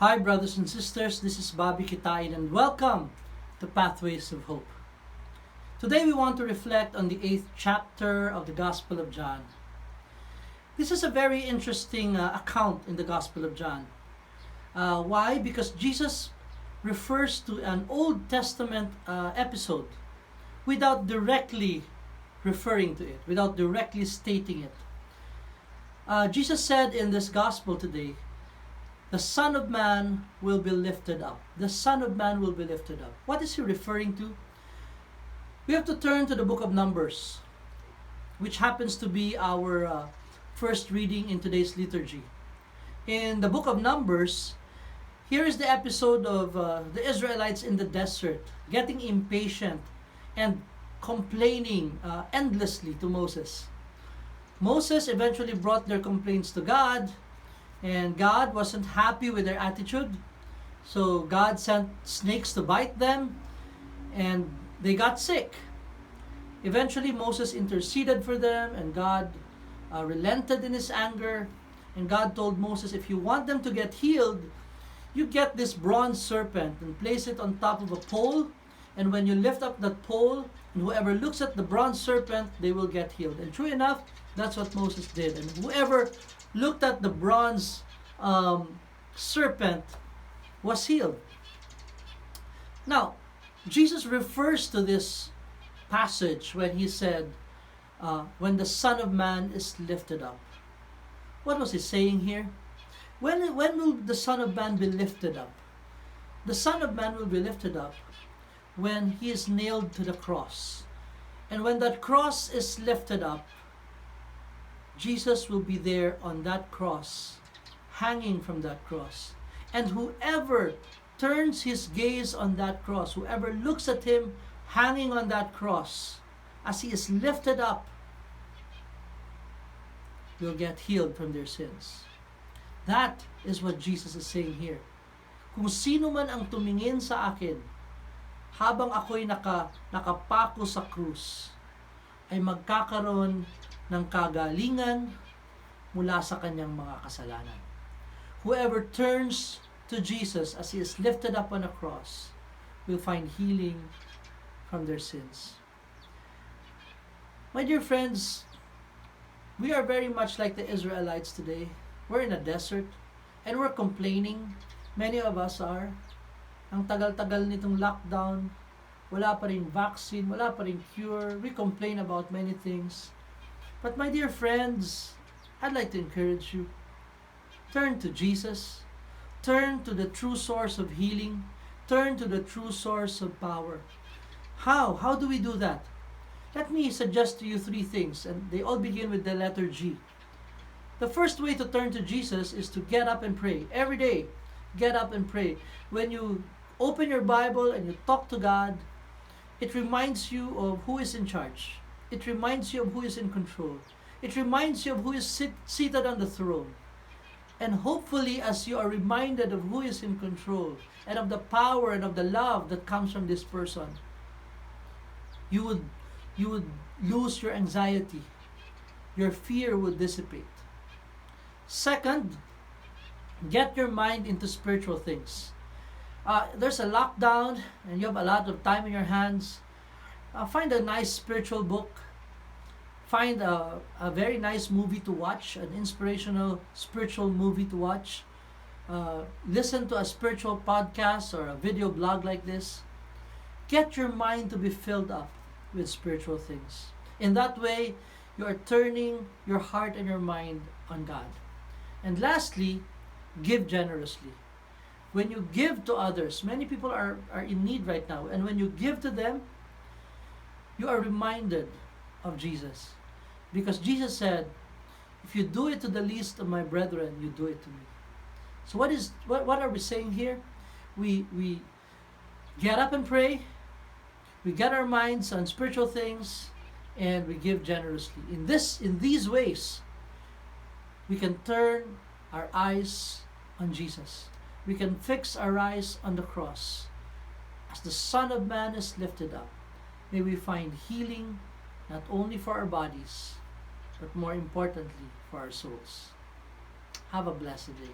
Hi, brothers and sisters. This is Bobby Quitain, and welcome to Pathways of Hope. Today, we want to reflect on the 8th chapter of the Gospel of John. This is a very interesting account in the Gospel of John. Why? Because Jesus refers to an Old Testament episode without directly referring to it, without directly stating it. Jesus said in this Gospel today, the Son of Man will be lifted up. The Son of Man will be lifted up. What is he referring to? We have to turn to the book of Numbers, which happens to be our first reading in today's liturgy. In the book of Numbers, here is the episode of the Israelites in the desert, getting impatient and complaining endlessly to Moses. Moses eventually brought their complaints to God, and God wasn't happy with their attitude. So God sent snakes to bite them, and they got sick. Eventually Moses interceded for them, and God relented in his anger. And God told Moses, if you want them to get healed, you get this bronze serpent and place it on top of a pole. And when you lift up that pole, and whoever looks at the bronze serpent, they will get healed. And true enough, that's what Moses did. And whoever looked at the bronze serpent was healed. Now, Jesus refers to this passage when he said, when the Son of Man is lifted up. What was he saying here? When will the Son of Man be lifted up? The Son of Man will be lifted up when he is nailed to the cross. And when that cross is lifted up, Jesus will be there on that cross, hanging from that cross. And whoever turns his gaze on that cross, whoever looks at him hanging on that cross, as he is lifted up, will get healed from their sins. That is what Jesus is saying here. Kung sino man ang tumingin sa akin, habang ako'y nakapako sa krus, ay magkakaroon ng kagalingan mula sa kanyang mga kasalanan. Whoever turns to Jesus as he is lifted up on a cross will find healing from their sins. My dear friends, we are very much like the Israelites today. We're in a desert and we're complaining. Many of us are. Ang tagal-tagal nitong lockdown, wala pa rin vaccine, wala pa rin cure. We complain about many things. But my dear friends, I'd like to encourage you. Turn to Jesus. Turn to the true source of healing. Turn to the true source of power. How? How do we do that? Let me suggest to you 3 things, and they all begin with the letter G. The first way to turn to Jesus is to get up and pray. Every day, get up and pray. When you open your Bible and you talk to God, it reminds you of who is in charge. It reminds you of who is in control. It reminds you of who is seated on the throne. And hopefully, as you are reminded of who is in control and of the power and of the love that comes from this person, you would lose your anxiety. Your fear would dissipate. Second, get your mind into spiritual things. There's a lockdown and you have a lot of time in your hands. Find a nice spiritual book. Find a very nice movie to watch, an inspirational spiritual movie to watch. Listen to a spiritual podcast or a video blog like this. Get your mind to be filled up with spiritual things. In that way, you are turning your heart and your mind on God. And lastly, give generously. When you give to others, many people are in need right now. And when you give to them, you are reminded of Jesus. Because Jesus said, if you do it to the least of my brethren, you do it to me. So what are we saying here? We get up and pray. We get our minds on spiritual things, and we give generously. In these ways, we can turn our eyes on Jesus. We can fix our eyes on the cross. As the Son of Man is lifted up, may we find healing not only for our bodies, but more importantly, for our souls. Have a blessed day.